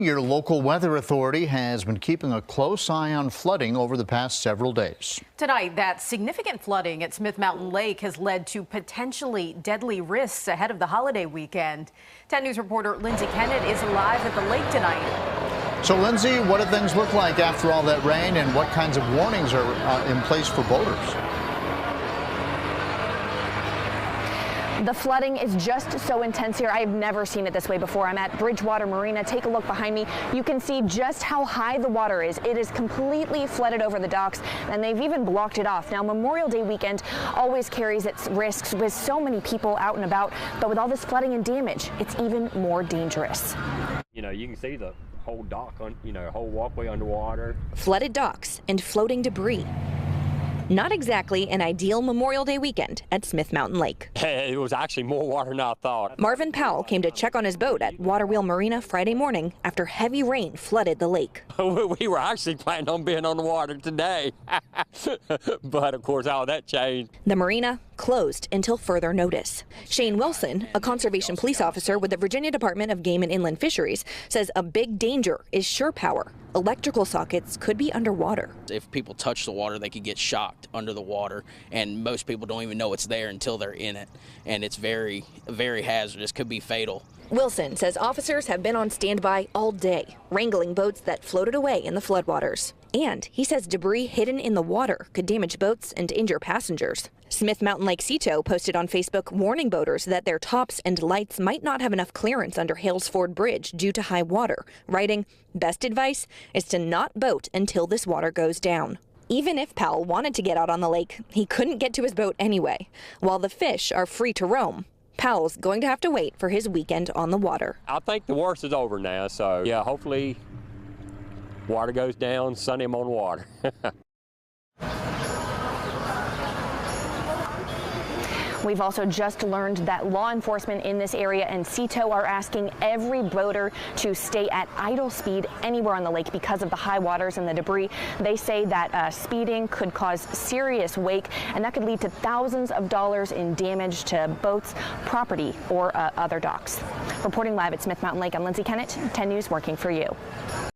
Your local weather authority has been keeping a close eye on flooding over the past several days. Tonight, that significant flooding at Smith Mountain Lake has led to potentially deadly risks ahead of the holiday weekend. 10 News reporter Lindsay Kennett is live at the lake tonight. So, Lindsay, what do things look like after all that rain, and what kinds of warnings are in place for boaters? The flooding is just so intense here. I've never seen it this way before. I'm at Bridgewater Marina. Take a look behind me. You can see just how high the water is. It is completely flooded over the docks, and they've even blocked it off. Now, Memorial Day weekend always carries its risks with so many people out and about, but with all this flooding and damage, it's even more dangerous. You know, you can see the whole dock, whole walkway underwater. Flooded docks and floating debris. Not exactly an ideal Memorial Day weekend at Smith Mountain Lake. It was actually more water than I thought. Marvin Powell came to check on his boat at Waterwheel Marina Friday morning after heavy rain flooded the lake. We were actually planning on being on the water today, but of course all that changed. The marina closed until further notice. Shane Wilson, a conservation police officer with the Virginia Department of Game and Inland Fisheries, says a big danger is shore power. Electrical sockets could be underwater. If people touch the water, they could get shocked under the water, and most people don't even know it's there until they're in it, and it's very, very hazardous, could be fatal. Wilson says officers have been on standby all day, wrangling boats that floated away in the floodwaters. And he says debris hidden in the water could damage boats and injure passengers. Smith Mountain Lake Cito posted on Facebook warning boaters that their tops and lights might not have enough clearance under Hales Ford Bridge due to high water, writing, "Best advice is to not boat until this water goes down." Even if Powell wanted to get out on the lake, he couldn't get to his boat anyway. While the fish are free to roam, Powell's going to have to wait for his weekend on the water. I think the worst is over now, so yeah, hopefully water goes down, Sunday I'm on water. We've also just learned that law enforcement in this area and Cito are asking every boater to stay at idle speed anywhere on the lake because of the high waters and the debris. They say that speeding could cause serious wake, and that could lead to thousands of dollars in damage to boats, property, or other docks. Reporting live at Smith Mountain Lake, I'm Lindsay Kennett, 10 News, working for you.